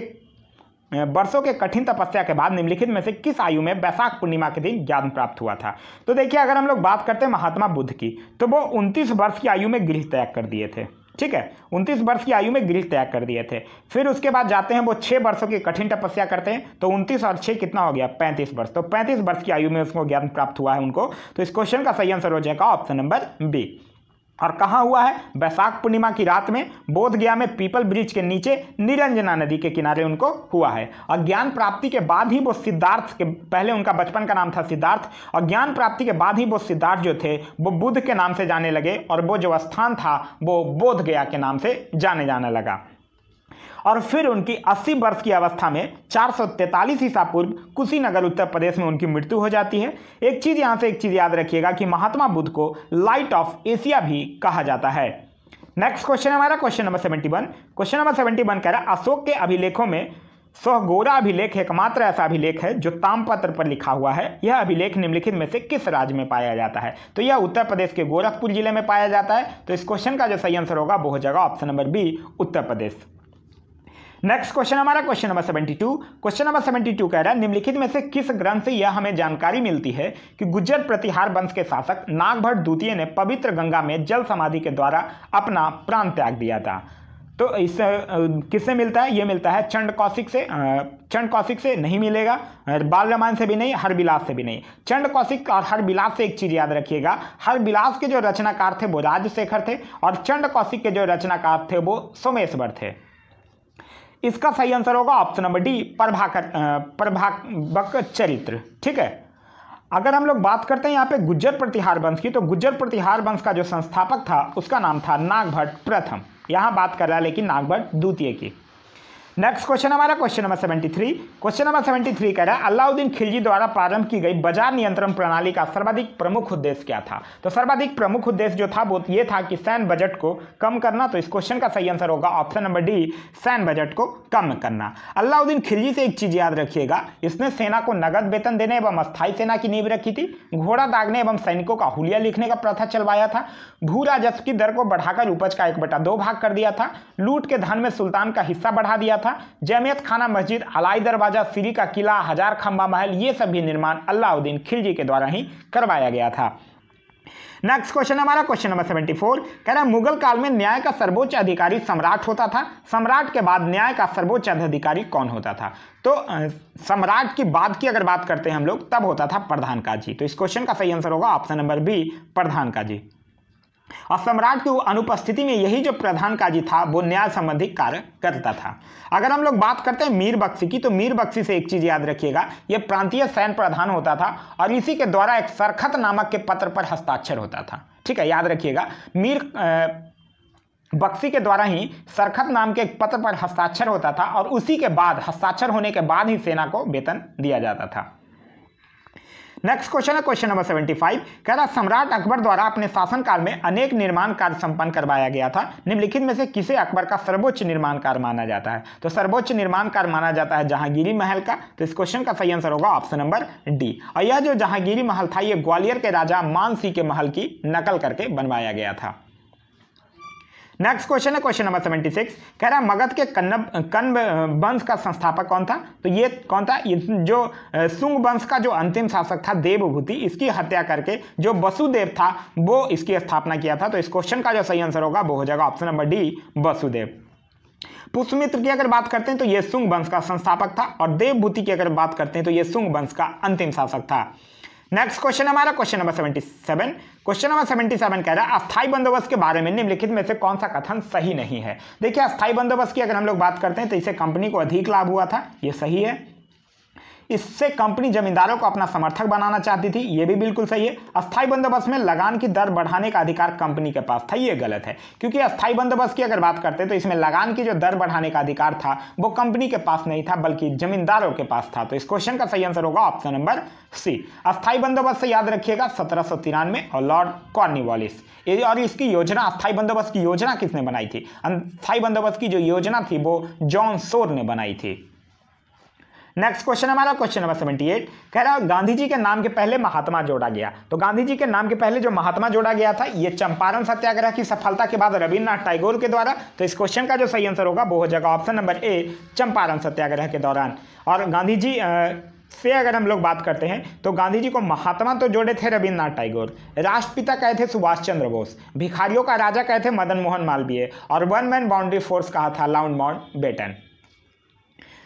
वर्षों के कठिन तपस्या के बाद निम्नलिखित में से किस आयु में वैशाख पूर्णिमा के दिन ज्ञान प्राप्त हुआ था। तो देखिए अगर हम लोग बात करते हैं महात्मा बुद्ध की तो वो 29 वर्ष की आयु में गृह त्याग कर दिए थे। ठीक है, 29 वर्ष की आयु में गृह त्याग कर दिए थे। फिर उसके बाद जाते हैं वो 6 वर्षों की कठिन तपस्या करते हैं। तो 29 और 6 कितना हो गया, 35 वर्ष। तो 35 वर्ष की आयु में उसको ज्ञान प्राप्त हुआ है उनको। तो इस क्वेश्चन का सही आंसर हो जाएगा ऑप्शन नंबर बी। और कहाँ हुआ है, वैशाख पूर्णिमा की रात में बोध गया में पीपल ब्रिज के नीचे निरंजना नदी के किनारे उनको हुआ है। और ज्ञान प्राप्ति के बाद ही वो सिद्धार्थ के, पहले उनका बचपन का नाम था सिद्धार्थ, और ज्ञान प्राप्ति के बाद ही वो सिद्धार्थ जो थे वो बुद्ध के नाम से जाने लगे और वो जो स्थान था वो बोध गया के नाम से जाने लगा। और फिर उनकी 80 वर्ष की अवस्था में 443 ईसा पूर्व कुशीनगर उत्तर प्रदेश में उनकी मृत्यु हो जाती है। एक चीज यहां से एक चीज याद रखिएगा कि महात्मा बुद्ध को लाइट ऑफ एशिया भी कहा जाता है। नेक्स्ट क्वेश्चन हमारा क्वेश्चन नंबर 71, क्वेश्चन नंबर 71 कह रहा है अशोक के अभिलेखों में सोहगोरा अभिलेख एकमात्र ऐसा अभिलेख है जो ताम्रपत्र पर लिखा हुआ है। यह अभिलेख निम्नलिखित में से किस राज्य में पाया जाता है। तो यह उत्तर प्रदेश के गोरखपुर जिले में पाया जाता है। तो इस क्वेश्चन का जो सही आंसर होगा वो हो जाएगा option number B, Uttar Pradesh. Next question हमारा क्वेश्चन नंबर 72, क्वेश्चन नंबर 72 कह रहा है निम्नलिखित में से किस ग्रंथ से यह हमें जानकारी मिलती है कि गुज्जर प्रतिहार वंश के शासक नागभट्ट द्वितीय ने पवित्र गंगा में जल समाधि के द्वारा अपना प्राण त्याग दिया था। तो इस किससे मिलता है, ये मिलता है चंड कौशिक से। चंड कौशिक से नहीं मिलेगा, बाल रामायण से भी नहीं, हरबिलास से भी नहीं। चंड कौशिक और हरबिलास से एक चीज याद रखिएगा, हरबिलास के जो रचनाकार थे वो राजशेखर थे और चंड कौशिक के जो रचनाकार थे वो सोमेश्वर थे। इसका सही आंसर होगा ऑप्शन नंबर डी, प्रभावक चरित्र। ठीक है, अगर हम लोग बात करते हैं यहाँ पे गुज्जर प्रतिहार वंश की तो गुज्जर प्रतिहार वंश का जो संस्थापक था उसका नाम था नागभट्ट प्रथम। यहाँ बात कर रहा है लेकिन नागभट्ट द्वितीय की। नेक्स्ट क्वेश्चन हमारा क्वेश्चन नंबर 73, क्वेश्चन नंबर 73 कह रहा है अलाउद्दीन खिलजी द्वारा प्रारंभ की गई बाजार नियंत्रण प्रणाली का सर्वाधिक प्रमुख उद्देश्य क्या था। तो सर्वाधिक प्रमुख उद्देश्य जो था वो ये था कि सैन्य बजट को कम करना। तो इस क्वेश्चन का सही आंसर होगा ऑप्शन नंबर डी, सैन्य बजट को कम करना। अलाउद्दीन खिलजी से एक चीज याद रखिएगा, इसने सेना को नगद वेतन देने एवं अस्थायी सेना की नींव रखी थी, घोड़ा दागने एवं सैनिकों का हुलिया लिखने का प्रथा चलवाया था, भू राजस्व की दर को बढ़ाकर उपज का 1/2 भाग कर दिया था, लूट के धन में सुल्तान का हिस्सा बढ़ा दिया था, जमियत खाना मस्जिद, अलाई दरवाजा, सीरी का किला, 1000 खंबा महल, ये सभी निर्माण अलाउद्दीन खिलजी के द्वारा ही करवाया गया था। नेक्स्ट क्वेश्चन हमारा क्वेश्चन नंबर 74 कह रहा है मुगल काल में न्याय का सर्वोच्च अधिकारी सम्राट होता था, सम्राट के बाद न्याय का सर्वोच्च अधिकारी कौन होता था। तो सम्राट की बाद की अगर बात करते हैं हम लोग तब होता था प्रधान काजी। तो इस क्वेश्चन का सही आंसर होगा ऑप्शन नंबर बी, प्रधान काजी। और सम्राट की अनुपस्थिति में यही जो प्रधान काजी था वो न्याय संबंधी कार्य करता था। अगर हम लोग बात करते हैं मीर बख्शी की, तो मीर बख्शी से एक चीज याद रखिएगा, ये प्रांतीय सैन्य प्रधान होता था और इसी के द्वारा एक सरखत नामक के पत्र पर हस्ताक्षर होता था। ठीक है, याद रखिएगा, मीर बख्शी के द्वारा ही सरखत नाम के एक पत्र पर हस्ताक्षर होता था और उसी के बाद, हस्ताक्षर होने के बाद ही सेना को वेतन दिया जाता था। नेक्स्ट क्वेश्चन है क्वेश्चन नंबर 75, कह रहा सम्राट अकबर द्वारा अपने शासनकाल में अनेक निर्माण कार्य संपन्न करवाया गया था, निम्नलिखित में से किसे अकबर का सर्वोच्च निर्माण कार्य माना जाता है? तो सर्वोच्च निर्माण कार्य माना जाता है जहांगीरी महल का। तो इस क्वेश्चन का सही आंसर होगा ऑप्शन नंबर डी। और यह जो जहांगीरी महल था ये ग्वालियर के राजा मान सिंह के महल की नकल करके बनवाया गया था। नेक्स्ट क्वेश्चन है क्वेश्चन नंबर 76, कह रहा मगध के कण्व वंश का संस्थापक कौन था? तो ये कौन था? ये जो शुंग वंश का जो अंतिम शासक था देवभूति, इसकी हत्या करके जो वसुदेव था वो इसकी स्थापना किया था। तो इस क्वेश्चन का जो सही आंसर होगा वो हो जाएगा option number D, Vasudev. Pushyamitra की अगर बात करते हैं तो ये शुंग वंश का संस्थापक था और देवभूति की अगर बात करते हैं तो ये शुंग वंश का अंतिम शासक था। नेक्स्ट क्वेश्चन हमारा क्वेश्चन नंबर 77, क्वेश्चन नंबर 77 कह रहा है अस्थायी बंदोबस्त के बारे में निम्नलिखित में से कौन सा कथन सही नहीं है? देखिए, अस्थायी बंदोबस्त की अगर हम लोग बात करते हैं तो इससे कंपनी को अधिक लाभ हुआ था, ये सही है। इससे कंपनी जमींदारों को अपना समर्थक बनाना चाहती थी, ये भी बिल्कुल सही है। अस्थायी बंदोबस्त में लगान की दर बढ़ाने का अधिकार कंपनी के पास था, ये गलत है, क्योंकि अस्थायी बंदोबस्त की अगर बात करते हैं तो इसमें लगान की जो दर बढ़ाने का अधिकार था वो कंपनी के पास नहीं था बल्कि जमींदारों के पास था। तो इस क्वेश्चन का सही आंसर होगा ऑप्शन नंबर सी। अस्थायी बंदोबस्त से याद रखिएगा 1793 और लॉर्ड कॉर्नवालिस, और इसकी योजना, अस्थायी बंदोबस्त की योजना किसने बनाई थी? अस्थायी बंदोबस्त की जो योजना थी वो जॉन शोर ने बनाई थी। नेक्स्ट क्वेश्चन हमारा क्वेश्चन नंबर 78, कह रहा है गांधी जी के नाम के पहले महात्मा जोड़ा गया। तो गांधी जी के नाम के पहले जो महात्मा जोड़ा गया था ये चंपारण सत्याग्रह की सफलता के बाद रविन्द्रनाथ टैगोर के द्वारा। तो इस क्वेश्चन का जो सही आंसर होगा वो हो जाएगा ऑप्शन नंबर ए, चंपारण सत्याग्रह के दौरान। और गांधी जी से अगर हम लोग बात करते हैं तो गांधी जी को महात्मा तो जोड़े थे रविन्द्रनाथ टैगोर, राष्ट्रपिता कहे थे सुभाष चंद्र बोस, भिखारियों का राजा कहे थे मदन मोहन मालवीय और वन मैन बाउंड्री फोर्स कहा था लॉर्ड माउंटबेटन।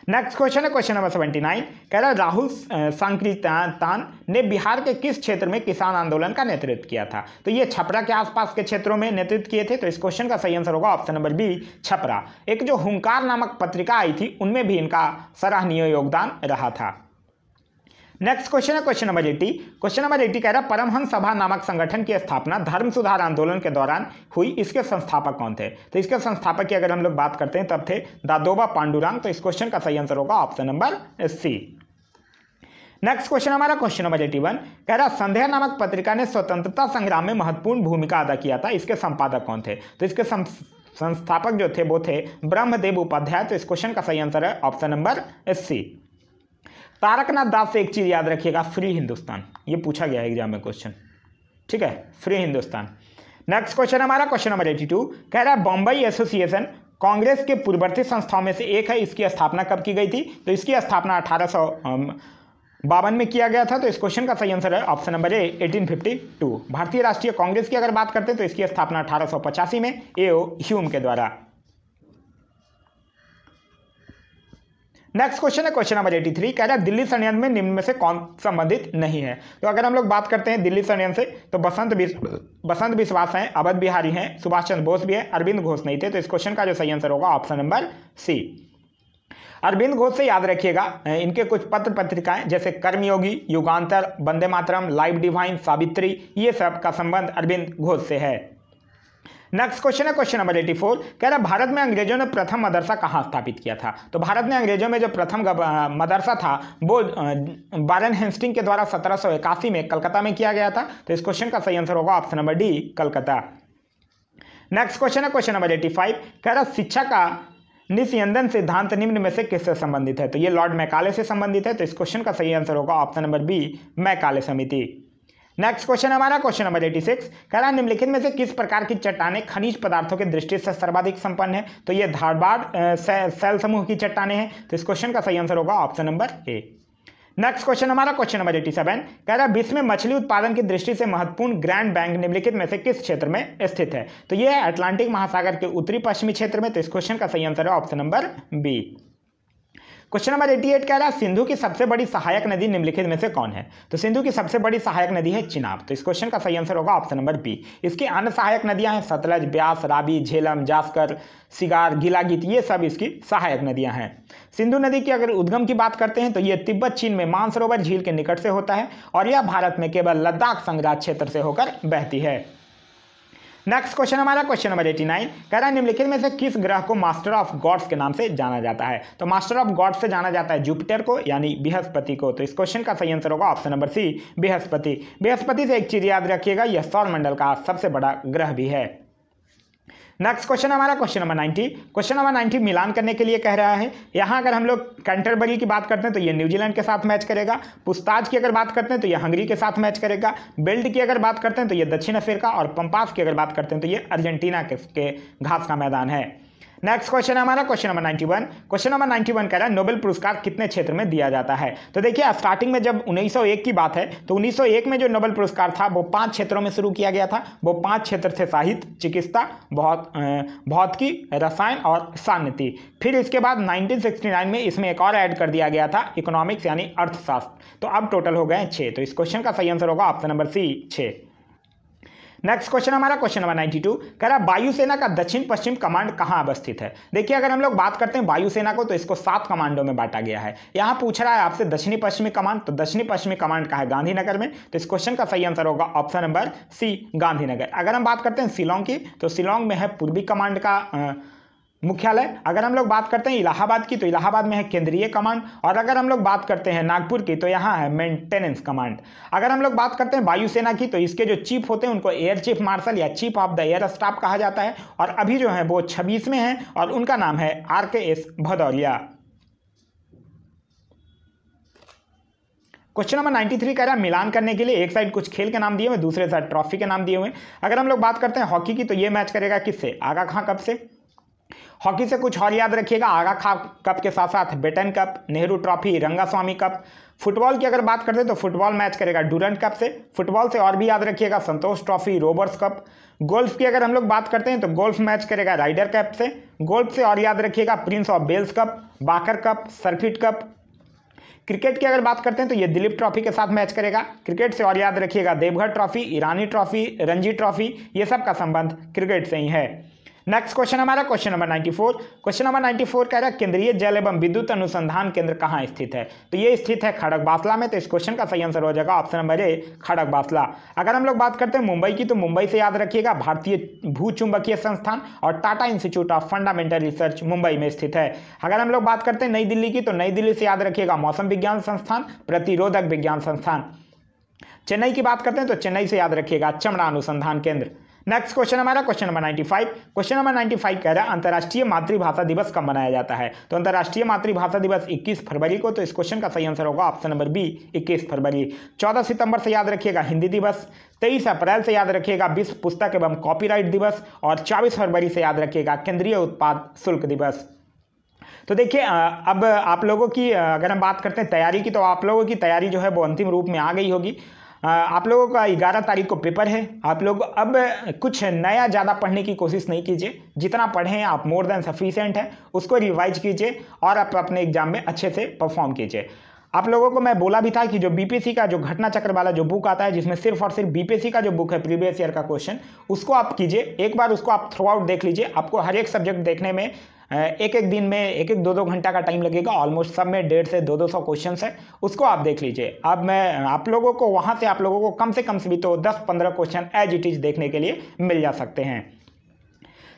नेक्स्ट क्वेश्चन है क्वेश्चन नंबर 79, कह रहा है राहुल सांकृत्यान ने बिहार के किस क्षेत्र में किसान आंदोलन का नेतृत्व किया था? तो ये छपरा के आसपास के क्षेत्रों में नेतृत्व किए थे। तो इस क्वेश्चन का सही आंसर होगा ऑप्शन नंबर बी, छपरा। एक जो हुंकार नामक पत्रिका आई थी उनमें भी इनका सराहनीय योगदान रहा था। नेक्स्ट क्वेश्चन है क्वेश्चन नंबर 80, क्वेश्चन नंबर 80 कह रहा है परमहंस सभा नामक संगठन की स्थापना धर्म सुधार आंदोलन के दौरान हुई, इसके संस्थापक कौन थे? तो इसके संस्थापक की अगर हम लोग बात करते हैं तब थे दादोबा पांडुरंग। तो इस क्वेश्चन का सही आंसर होगा option number C. Next question हमारा क्वेश्चन नंबर 81, कह रहा संध्या नामक पत्रिका ने स्वतंत्रता संग्राम में महत्वपूर्ण भूमिका अदा किया था, इसके संपादक कौन थे? तो इसके संस्थापक जो थे वो थे ब्रह्मदेव उपाध्याय। तो इस क्वेश्चन का सही आंसर है ऑप्शन नंबर सी। तारकनाथ दास से एक चीज याद रखिएगा, फ्री हिंदुस्तान, ये पूछा गया है एग्जाम में क्वेश्चन, ठीक है, फ्री हिंदुस्तान। नेक्स्ट क्वेश्चन हमारा क्वेश्चन नंबर 82, कह रहा है बॉम्बई एसोसिएशन कांग्रेस के पूर्ववर्ती संस्थाओं में से एक है, इसकी स्थापना कब की गई थी? तो इसकी स्थापना 1852 में किया गया था। तो इस क्वेश्चन का सही आंसर है ऑप्शन नंबर ए, 1852। भारतीय राष्ट्रीय कांग्रेस की अगर बात करते हैं तो इसकी स्थापना 1885 में ए.ओ. ह्यूम के द्वारा। नेक्स्ट क्वेश्चन है क्वेश्चन नंबर 83, कह रहा है दिल्ली षड्यंत्र में निम्न में से कौन संबंधित नहीं है? तो अगर हम लोग बात करते हैं दिल्ली षड्यंत्र से तो बसंत बिस्वास हैं, अवध बिहारी हैं, सुभाष चंद्र बोस भी है, अरविंद घोष नहीं थे। तो इस क्वेश्चन का जो सही आंसर होगा option number C. Aurobindo Ghosh से याद रखिएगा इनके कुछ पत्र पत्रिकाएं जैसे कर्मयोगी, युगांतर, वंदे मातरम, लाइव डिवाइन, सावित्री, ये सब का संबंध अरविंद घोष से है। नेक्स्ट क्वेश्चन है क्वेश्चन नंबर 84, कह रहा भारत में अंग्रेजों ने प्रथम मदरसा कहाँ स्थापित किया था? तो भारत में अंग्रेजों में जो प्रथम मदरसा था वो वारेन हेस्टिंग के द्वारा 1781 में कलकत्ता में किया गया था। तो इस क्वेश्चन का सही आंसर होगा option number D, Calcutta. Next question है क्वेश्चन नंबर 85, कह रहा शिक्षा का निस्यंदन सिद्धांत निम्न में से किससे संबंधित है? तो ये लॉर्ड मैकाले से संबंधित है। तो इस क्वेश्चन का सही आंसर होगा ऑप्शन नंबर बी, मैकाले समिति। नेक्स्ट क्वेश्चन हमारा क्वेश्चन नंबर 86, कह रहा निम्नलिखित में से किस प्रकार की चट्टानें खनिज पदार्थों की दृष्टि से सर्वाधिक संपन्न है? तो ये धारबाड़ सेल समूह की चट्टानें हैं। तो इस क्वेश्चन का सही आंसर होगा option number A. Next question हमारा क्वेश्चन नंबर 87, कह रहा विश्व में मछली उत्पादन की दृष्टि से महत्वपूर्ण ग्रैंड बैंक निम्नलिखित में से किस क्षेत्र में स्थित है? तो ये है अटलांटिक महासागर के उत्तरी पश्चिमी क्षेत्र में। तो इस क्वेश्चन का सही आंसर है option number B. Question number 88 कह रहा है सिंधु की सबसे बड़ी सहायक नदी निम्नलिखित में से कौन है? तो सिंधु की सबसे बड़ी सहायक नदी है चिनाब। तो इस क्वेश्चन का सही आंसर होगा ऑप्शन नंबर बी। इसकी अन्य सहायक नदियां हैं सतलज, ब्यास, रावी, झेलम, जास्कर, सिगार, गिलागित, ये सब इसकी सहायक नदियां हैं। सिंधु नदी की अगर उद्गम की बात करते हैं तो ये तिब्बत चीन में मानसरोवर झील के निकट से होता है और यह भारत में केवल लद्दाख संघराज क्षेत्र से होकर बहती है। नेक्स्ट क्वेश्चन हमारा क्वेश्चन नंबर 89 कह रहा है निम्नलिखित में से किस ग्रह को मास्टर ऑफ गॉड्स के नाम से जाना जाता है? तो मास्टर ऑफ गॉड्स से जाना जाता है जुपिटर को यानी बृहस्पति को। तो इस क्वेश्चन का सही आंसर होगा option number C Brihaspati. Brihaspati से एक चीज याद रखिएगा, यह सौरमंडल का सबसे बड़ा ग्रह भी है। नेक्स्ट क्वेश्चन हमारा क्वेश्चन नंबर 90। क्वेश्चन नंबर 90 मिलान करने के लिए कह रहा है। यहाँ अगर हम लोग कैंटरबरी की बात करते हैं तो ये न्यूजीलैंड के साथ मैच करेगा। पुस्ताज की अगर बात करते हैं तो ये हंगरी के साथ मैच करेगा। बेल्ट की अगर बात करते हैं तो ये दक्षिण अफ्रीका और पंपास की अगर बात करते हैं तो ये अर्जेंटीना के घास का मैदान है। नेक्स्ट क्वेश्चन हमारा क्वेश्चन नंबर 91। क्वेश्चन नंबर 91 कह रहा है नोबेल पुरस्कार कितने क्षेत्र में दिया जाता है? तो देखिए स्टार्टिंग में जब 1901 की बात है तो 1901 में जो नोबेल पुरस्कार था वो 5 क्षेत्रों में शुरू किया गया था। वो 5 क्षेत्र थे साहित्य, चिकित्सा, भौतिकी, रसायन और सान्निति। फिर इसके बाद 1969 में इसमें एक और ऐड कर दिया गया था इकोनॉमिक्स यानी अर्थशास्त्र। तो अब टोटल हो गए 6। तो इस क्वेश्चन का सही आंसर होगा option number C 6। Next question हमारा क्वेश्चन नंबर 92 कह रहा है वायुसेना का दक्षिण पश्चिम कमांड कहां अवस्थित है? देखिए अगर हम लोग बात करते हैं वायुसेना को तो इसको 7 कमांडों में बांटा गया है। यहां पूछ रहा है आपसे दक्षिणी पश्चिमी कमांड, तो दक्षिणी पश्चिमी कमांड का है गांधीनगर में। तो इस क्वेश्चन का सही आंसर होगा ऑप्शन नंबर सी गांधीनगर। अगर हम बात करते हैं शिलोंग की तो शिलोंग में है पूर्वी कमांड का मुख्यालय। अगर हम लोग बात करते हैं इलाहाबाद की तो इलाहाबाद में है केंद्रीय कमांड। और अगर हम लोग बात करते हैं नागपुर की तो यहाँ है मेंटेनेंस कमांड। अगर हम लोग बात करते हैं वायुसेना की तो इसके जो चीफ होते हैं उनको एयर चीफ मार्शल या chief of the air staff कहा जाता है और अभी जो है वो 26 में है और उनका नाम है RKS भदौरिया। क्वेश्चन नंबर 93 कह रहा है मिलान करने के लिए एक साइड कुछ खेल के नाम दिए हुए, दूसरे साइड ट्रॉफी के नाम दिए हुए। अगर हम लोग बात करते हैं हॉकी की तो ये मैच करेगा किससे? आगा खां कप से। हॉकी से कुछ और याद रखिएगा, आगा खां कप के साथ साथ Beighton cup, Nehru trophy, Rangaswami cup. Football की अगर बात करते हैं तो फुटबॉल मैच करेगा डूरंट कप से। फुटबॉल से और भी याद रखिएगा Santosh trophy, Roberts cup. Golf की अगर हम लोग बात करते हैं तो गोल्फ मैच करेगा राइडर कप से। गोल्फ से और याद रखिएगा Prince of Wales cup, Baker cup, circuit cup. Cricket की अगर बात करते हैं तो ये दिलीप ट्रॉफी के साथ मैच करेगा। क्रिकेट से और याद रखिएगा देवघर ट्रॉफी, ईरानी ट्रॉफी, रणजी ट्रॉफी, ये सब का संबंध क्रिकेट से ही है। नेक्स्ट क्वेश्चन हमारा क्वेश्चन नंबर 94। क्वेश्चन नंबर 94 कह रहा है केंद्रीय जल एवं विद्युत अनुसंधान केंद्र कहाँ स्थित है? तो ये स्थित है खड़गवासला में। तो इस क्वेश्चन का सही आंसर हो जाएगा ऑप्शन नंबर ए खड़गवासला। अगर हम लोग बात करते हैं मुंबई की तो मुंबई से याद रखिएगा भारतीय भूचुंबकीय संस्थान और Tata institute of fundamental research Mumbai में स्थित है। अगर हम लोग बात करते हैं नई दिल्ली की तो नई दिल्ली से याद रखिएगा मौसम विज्ञान संस्थान, प्रतिरोधक विज्ञान संस्थान। चेन्नई की बात करते हैं तो चेन्नई से याद रखिएगा चमड़ा अनुसंधान केंद्र। नेक्स्ट क्वेश्चन हमारा क्वेश्चन नंबर 95। क्वेश्चन नंबर 95 कह रहा है अंतर्राष्ट्रीय मातृभाषा दिवस कब मनाया जाता है? तो अंतर्राष्ट्रीय मातृभाषा दिवस 21 फरवरी को। तो इस क्वेश्चन का सही आंसर होगा ऑप्शन नंबर बी 21 फरवरी। 14 सितंबर से याद रखिएगा हिंदी दिवस। 23 अप्रैल से याद रखिएगा विश्व पुस्तक एवं कॉपीराइट दिवस और 24 फरवरी से याद रखिएगा केंद्रीय उत्पाद शुल्क दिवस। तो देखिए अब आप लोगों की अगर हम बात करते हैं तैयारी की तो आप लोगों की तैयारी जो है वो अंतिम रूप में आ गई होगी। आप लोगों का 11 तारीख को पेपर है। आप लोग अब कुछ नया ज़्यादा पढ़ने की कोशिश नहीं कीजिए, जितना पढ़ें आप मोर देन सफिशिएंट है, उसको रिवाइज कीजिए और आप अपने एग्जाम में अच्छे से परफॉर्म कीजिए। आप लोगों को मैं बोला भी था कि जो बीपीएससी का जो घटना चक्र वाला जो बुक आता है जिसमें सिर्फ और सिर्फ बीपीएससी का जो बुक है प्रीवियस ईयर का क्वेश्चन, उसको आप कीजिए। एक बार उसको आप थ्रू आउट देख लीजिए। आपको हर एक सब्जेक्ट देखने में एक एक दिन में एक एक 2-2 घंटा का टाइम लगेगा। ऑलमोस्ट सब में 150 से 200 क्वेश्चन है, उसको आप देख लीजिए। अब मैं आप लोगों को वहाँ से आप लोगों को कम से कम भी तो 10-15 क्वेश्चन एज इट इज देखने के लिए मिल जा सकते हैं।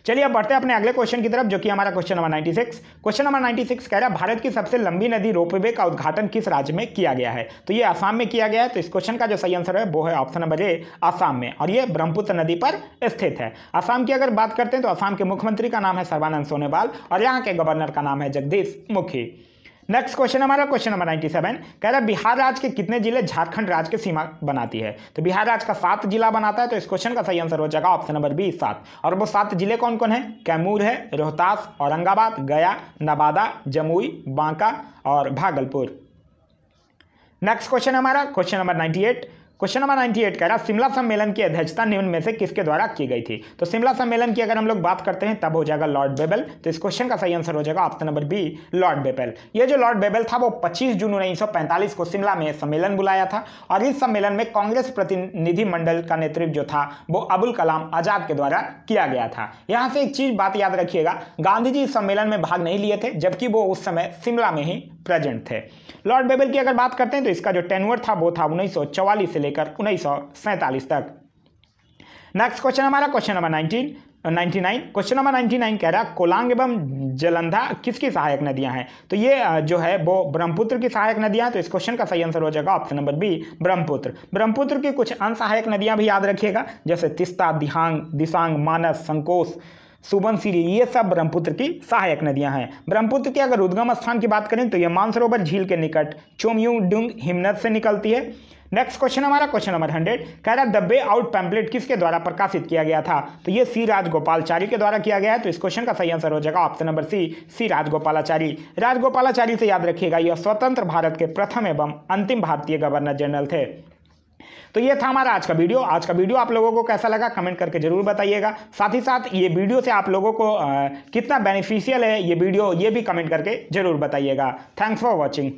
चलिए अब बढ़ते हैं अपने अगले क्वेश्चन की तरफ जो कि हमारा क्वेश्चन नंबर 96। क्वेश्चन नंबर 96 कह रहा है भारत की सबसे लंबी नदी रोपवे का उद्घाटन किस राज्य में किया गया है? तो ये असम में किया गया है। तो इस क्वेश्चन का जो सही आंसर है वो है ऑप्शन नंबर ए असम में और ये ब्रह्मपुत्र नदी पर स्थित है। असम की अगर बात करते हैं तो असम के मुख्यमंत्री का नाम है सर्बानंद सोनोवाल और यहाँ के गवर्नर का नाम है जगदीश मुखी। नेक्स्ट क्वेश्चन हमारा क्वेश्चन नंबर 97 कह रहा है बिहार राज्य के कितने जिले झारखंड राज्य की सीमा बनाती है? तो बिहार राज्य का 7 जिला बनाता है। तो इस क्वेश्चन का सही आंसर हो जाएगा ऑप्शन नंबर बी 7 और वो 7 जिले कौन कौन है? कैमूर है, रोहतास, औरंगाबाद, गया, नवादा, जमुई, बांका और भागलपुर। नेक्स्ट क्वेश्चन हमारा क्वेश्चन नंबर 98। क्वेश्चन नंबर 98 कह रहा शिमला सम्मेलन की अध्यक्षता निम्न में से किसके द्वारा की गई थी। तो शिमला सम्मेलन की अगर हम लोग बात करते हैं तब हो जाएगा लॉर्ड बेबल। तो इस क्वेश्चन का सही आंसर हो जाएगा option number B, Lord Wavell. ये जो लॉर्ड बेबल था वो 25 जून 1945 को शिमला में सम्मेलन बुलाया था और इस सम्मेलन में कांग्रेस प्रतिनिधि मंडल का नेतृत्व जो था वो अबुल कलाम आजाद के द्वारा किया गया था। यहाँ से एक चीज बात याद रखिएगा, गांधी जी इस सम्मेलन में भाग नहीं लिए थे जबकि वो उस समय शिमला में ही प्रेजेंट थे। लॉर्ड बेबल की अगर बात करते हैं तो इसका जो टेन्योर था वो था 1944 से लेकर 1947 तक। नेक्स्ट क्वेश्चन हमारा क्वेश्चन नंबर 99। क्वेश्चन नंबर 99 कह रहा कोलांग एवं जलंधा किसकी सहायक नदियां हैं। तो ये जो है वो ब्रह्मपुत्र की सहायक नदियां हैं। तो इस क्वेश्चन का सही आंसर हो जाएगा option number B, Brahmaputra. Brahmaputra की कुछ अन्य सहायक नदियां भी याद रखिएगा, जैसे तिस्ता, दिहांग, दिसांग, मानस, संकोश, सुबनसिरी, ये सब ब्रह्मपुत्र की सहायक नदियां हैं। ब्रह्मपुत्र के अगर उद्गम स्थान की बात करें तो ये मानसरोवर झील के निकट चोमयूडुंग हिमनद से निकलती है। नेक्स्ट क्वेश्चन हमारा क्वेश्चन नंबर 100 कह रहा द वे आउट पैम्पलेट किसके द्वारा प्रकाशित किया गया था। तो ये सी राजगोपालाचारी के द्वारा किया गया है। तो इस क्वेश्चन का सही आंसर हो जाएगा option number C Rajagopalachari. Rajagopalachari से याद रखिएगा यह स्वतंत्र भारत के प्रथम एवं अंतिम भारतीय गवर्नर जनरल थे। तो ये था हमारा आज का वीडियो। आज का वीडियो आप लोगों को कैसा लगा कमेंट करके जरूर बताइएगा। साथ ही साथ ये वीडियो से आप लोगों को कितना बेनिफिशियल है ये वीडियो, ये भी कमेंट करके जरूर बताइएगा। Thanks for watching.